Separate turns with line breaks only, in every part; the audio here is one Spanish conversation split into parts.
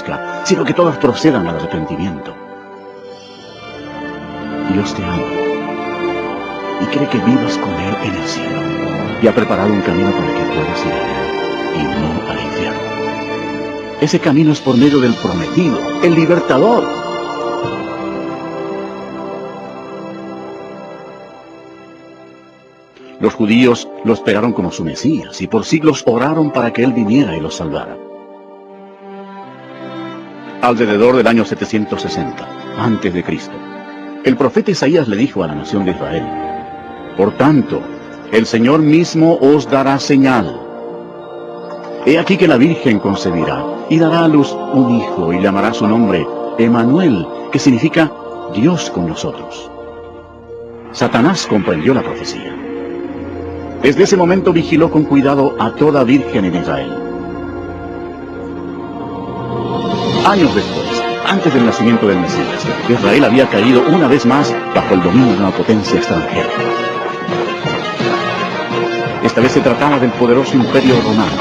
perezca, sino que todas procedan al arrepentimiento. Dios te ama y quiere que vivas con Él en el cielo, y ha preparado un camino para que puedas ir a Él y no al infierno. Ese camino es por medio del prometido, el libertador. Los judíos lo esperaron como su Mesías y por siglos oraron para que Él viniera y los salvara. Alrededor del año 760, antes de Cristo, el profeta Isaías le dijo a la nación de Israel: por tanto, el Señor mismo os dará señal. He aquí que la Virgen concebirá y dará a luz un hijo y llamará su nombre Emanuel, que significa Dios con nosotros. Satanás comprendió la profecía. Desde ese momento vigiló con cuidado a toda virgen en Israel. Años después, antes del nacimiento del Mesías, Israel había caído una vez más bajo el dominio de una potencia extranjera. Esta vez se trataba del poderoso imperio romano.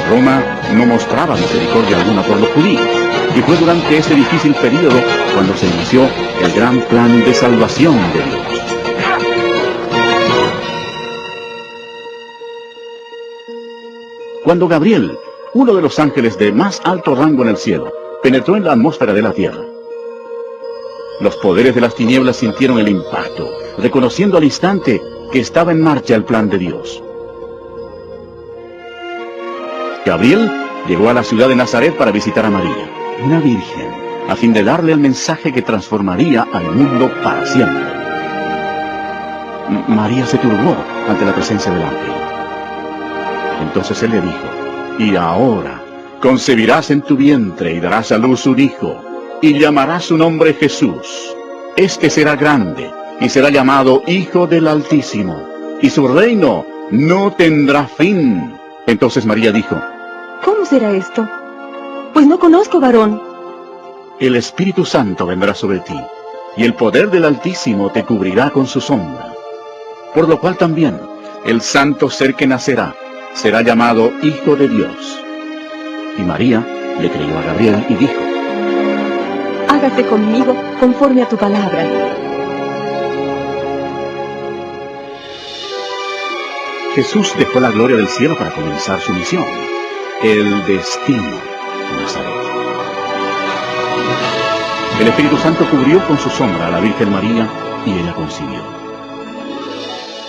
Roma no mostraba misericordia alguna por los judíos, y fue durante ese difícil período cuando se inició el gran plan de salvación de Dios. Cuando Gabriel, uno de los ángeles de más alto rango en el cielo, penetró en la atmósfera de la tierra, los poderes de las tinieblas sintieron el impacto, reconociendo al instante que estaba en marcha el plan de Dios. Gabriel llegó a la ciudad de Nazaret para visitar a María, una virgen, a fin de darle el mensaje que transformaría al mundo para siempre. María se turbó ante la presencia del ángel. Entonces él le dijo: y ahora concebirás en tu vientre y darás a luz un hijo, y llamarás su nombre Jesús. Este será grande, y será llamado Hijo del Altísimo, y su reino no tendrá fin. Entonces María dijo:
¿cómo será esto? Pues no conozco varón.
El Espíritu Santo vendrá sobre ti, y el poder del Altísimo te cubrirá con su sombra. Por lo cual también el santo ser que nacerá será llamado Hijo de Dios. Y María le creyó a Gabriel y dijo:
hágase conmigo conforme a tu palabra.
Jesús dejó la gloria del cielo para comenzar su misión, el destino de Nazaret. El Espíritu Santo cubrió con su sombra a la Virgen María y ella concibió.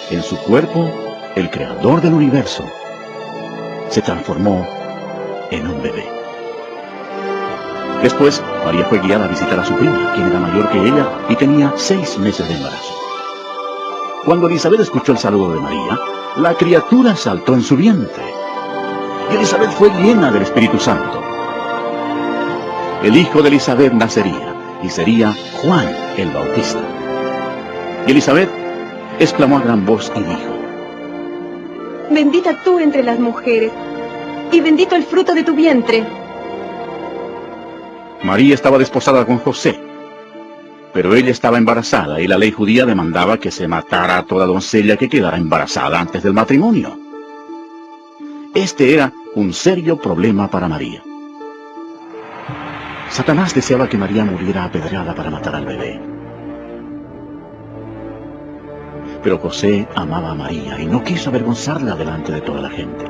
En su cuerpo, el Creador del universo se transformó en un bebé. Después, María fue guiada a visitar a su prima, quien era mayor que ella y tenía 6 meses de embarazo. Cuando Elizabeth escuchó el saludo de María, la criatura saltó en su vientre. Y Elizabeth fue llena del Espíritu Santo. El hijo de Elizabeth nacería, y sería Juan el Bautista. Y Elizabeth exclamó a gran voz y dijo:
bendita tú entre las mujeres, y bendito el fruto de tu vientre.
María estaba desposada con José, pero ella estaba embarazada y la ley judía demandaba que se matara a toda doncella que quedara embarazada antes del matrimonio. Este era un serio problema para María. Satanás deseaba que María muriera apedreada para matar al bebé. Pero José amaba a María y no quiso avergonzarla delante de toda la gente.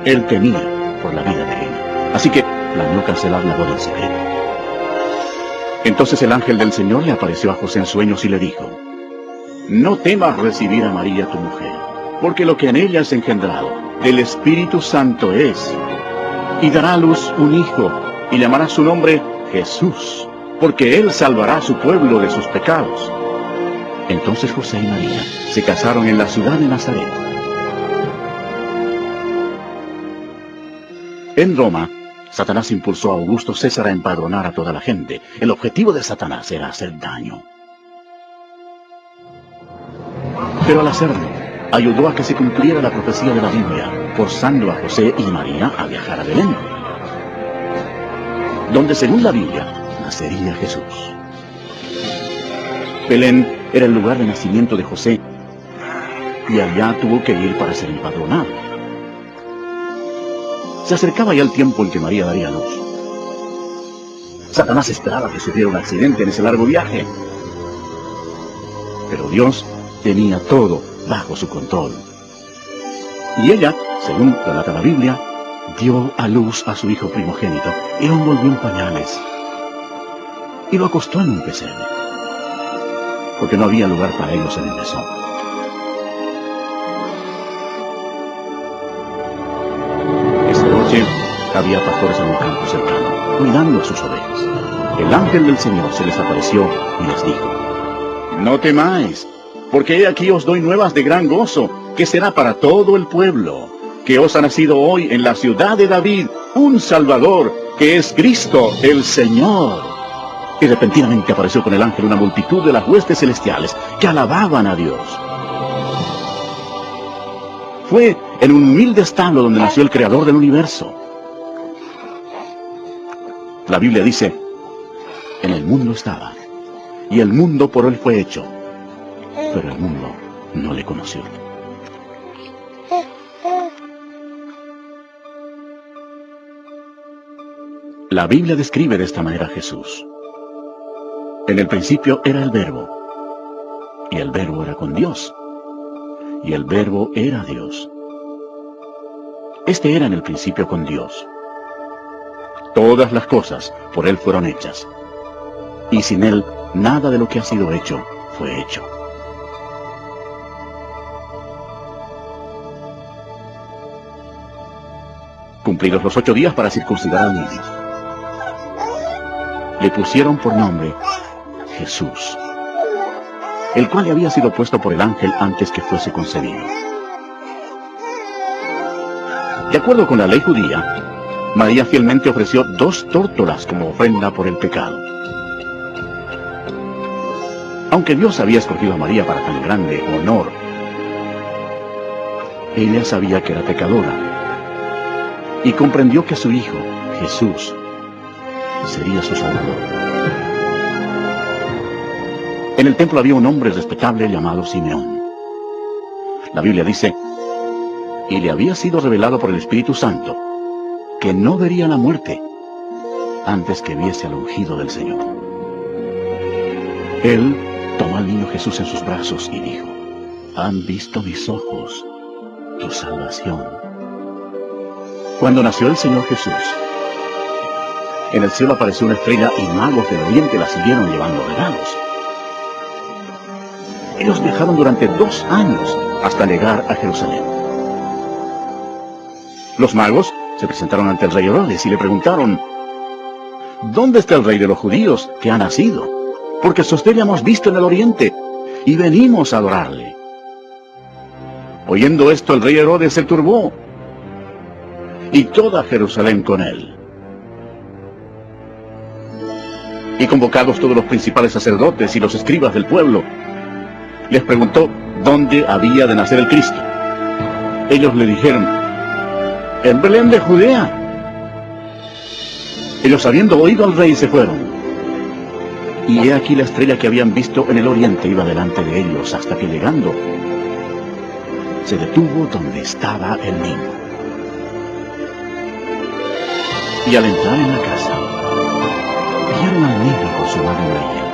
Él temía por la vida de ella, así que planeó cancelar la boda en secreto. Entonces el ángel del Señor le apareció a José en sueños y le dijo: no temas recibir a María tu mujer, porque lo que en ella es engendrado del Espíritu Santo es, y dará a luz un hijo, y llamará su nombre Jesús, porque él salvará a su pueblo de sus pecados. Entonces José y María se casaron en la ciudad de Nazaret. En Roma, Satanás impulsó a Augusto César a empadronar a toda la gente. El objetivo de Satanás era hacer daño. Pero al hacerlo, ayudó a que se cumpliera la profecía de la Biblia, forzando a José y María a viajar a Belén, donde según la Biblia nacería Jesús. Belén era el lugar de nacimiento de José, y allá tuvo que ir para ser empadronado. Se acercaba ya el tiempo en que María daría luz. Satanás esperaba que sufriera un accidente en ese largo viaje. Pero Dios tenía todo bajo su control. Y ella, según relata la Biblia, dio a luz a su hijo primogénito y lo envolvió en pañales. Y lo acostó en un pesebre, porque no había lugar para ellos en el mesón. Esa noche había pastores en un campo cercano, cuidando a sus ovejas. El ángel del Señor se les apareció y les dijo: no temáis, porque he aquí os doy nuevas de gran gozo, que será para todo el pueblo, que os ha nacido hoy en la ciudad de David un Salvador, que es Cristo el Señor. Y repentinamente apareció con el ángel una multitud de las huestes celestiales que alababan a Dios. Fue en un humilde establo donde nació el Creador del universo. La Biblia dice: en el mundo estaba, y el mundo por él fue hecho, pero el mundo no le conoció. La Biblia describe de esta manera a Jesús. En el principio era el Verbo, y el Verbo era con Dios, y el Verbo era Dios. Este era en el principio con Dios. Todas las cosas por Él fueron hechas, y sin Él nada de lo que ha sido hecho fue hecho. Cumplidos los 8 días para circuncidar al niño, le pusieron por nombre Jesús, el cual le había sido puesto por el ángel antes que fuese concebido. De acuerdo con la ley judía, María fielmente ofreció 2 tórtolas como ofrenda por el pecado. Aunque Dios había escogido a María para tan grande honor, ella sabía que era pecadora y comprendió que su hijo, Jesús, sería su Salvador. En el templo había un hombre respetable llamado Simeón. La Biblia dice: y le había sido revelado por el Espíritu Santo que no vería la muerte antes que viese al ungido del Señor. Él tomó al niño Jesús en sus brazos y dijo: han visto mis ojos tu salvación. Cuando nació el Señor Jesús, en el cielo apareció una estrella y magos del oriente la siguieron llevando regalos. Ellos viajaron durante 2 años hasta llegar a Jerusalén. Los magos se presentaron ante el rey Herodes y le preguntaron: ¿dónde está el rey de los judíos que ha nacido? Porque su estrella hemos visto en el oriente y venimos a adorarle. Oyendo esto, el rey Herodes se turbó, y toda Jerusalén con él. Y convocados todos los principales sacerdotes y los escribas del pueblo, les preguntó dónde había de nacer el Cristo. Ellos le dijeron: en Belén de Judea. Ellos, habiendo oído al rey, se fueron. Y he aquí la estrella que habían visto en el oriente iba delante de ellos, hasta que llegando, se detuvo donde estaba el niño. Y al entrar en la casa, vieron al niño con su madre María,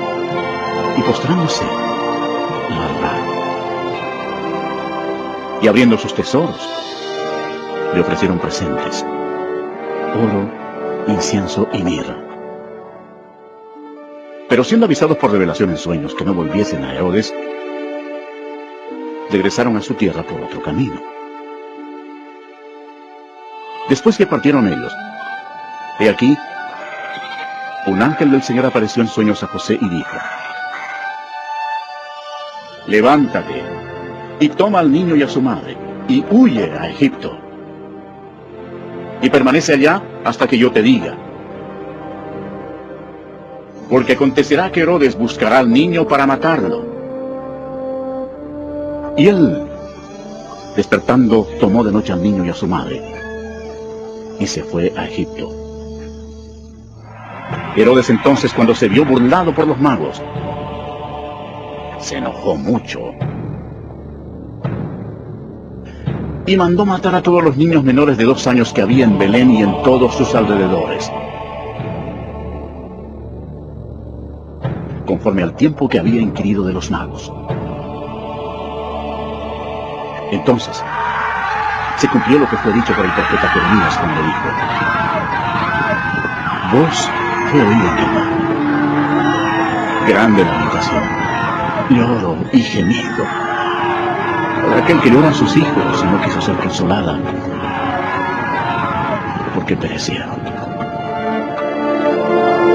y postrándose, lo adoraron. Y abriendo sus tesoros, le ofrecieron presentes: oro, incienso y mirra. Pero siendo avisados por revelación en sueños que no volviesen a Herodes, regresaron a su tierra por otro camino. Después que partieron ellos, he aquí, un ángel del Señor apareció en sueños a José y dijo: levántate y toma al niño y a su madre y huye a Egipto, y permanece allá hasta que yo te diga. Porque acontecerá que Herodes buscará al niño para matarlo. Y él, despertando, tomó de noche al niño y a su madre, y se fue a Egipto. Herodes entonces, cuando se vio burlado por los magos, se enojó mucho y mandó matar a todos los niños menores de 2 años que había en Belén y en todos sus alrededores, conforme al tiempo que había inquirido de los magos. Entonces se cumplió lo que fue dicho por el profeta Jeremías, cuando dijo: voz fue oída en Ramá, grande lamentación, lloro y gemido, por aquel que llora a sus hijos y no quiso ser consolada, porque perecieron.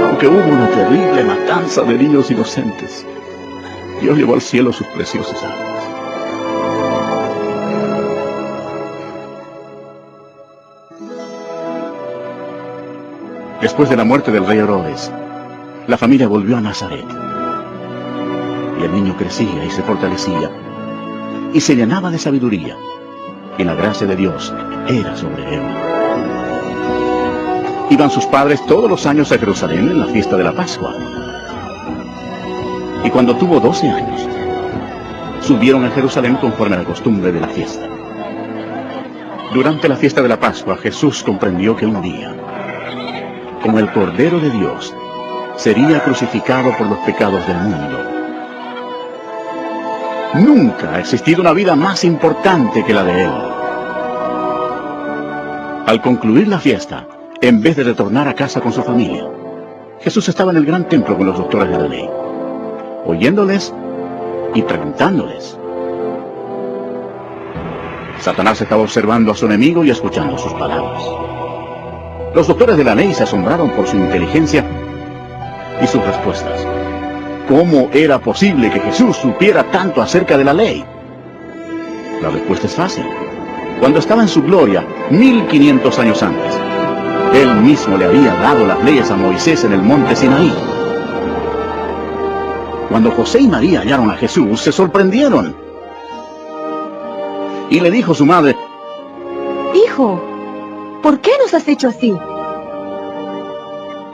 Aunque hubo una terrible matanza de niños inocentes, Dios llevó al cielo sus preciosas almas. Después de la muerte del rey Herodes, la familia volvió a Nazaret. Y el niño crecía y se fortalecía, y se llenaba de sabiduría, y la gracia de Dios era sobre él. Iban sus padres todos los años a Jerusalén en la fiesta de la Pascua. Y cuando tuvo 12 años, subieron a Jerusalén conforme a la costumbre de la fiesta. Durante la fiesta de la Pascua, Jesús comprendió que un día, como el Cordero de Dios, sería crucificado por los pecados del mundo. Nunca ha existido una vida más importante que la de él. Al concluir la fiesta, en vez de retornar a casa con su familia, Jesús estaba en el gran templo con los doctores de la ley, oyéndoles y preguntándoles. Satanás estaba observando a su enemigo y escuchando sus palabras. Los doctores de la ley se asombraron por su inteligencia y sus respuestas. ¿Cómo era posible que Jesús supiera tanto acerca de la ley? La respuesta es fácil. Cuando estaba en su gloria, 1500 años antes, él mismo le había dado las leyes a Moisés en el monte Sinaí. Cuando José y María hallaron a Jesús, se sorprendieron. Y le dijo su madre:
Hijo, ¿por qué nos has hecho así?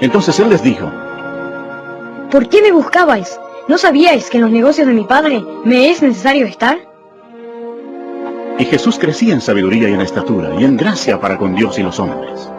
Entonces él les dijo:
¿por qué me buscabais? ¿No sabíais que en los negocios de mi padre me es necesario estar?
Y Jesús crecía en sabiduría y en estatura y en gracia para con Dios y los hombres.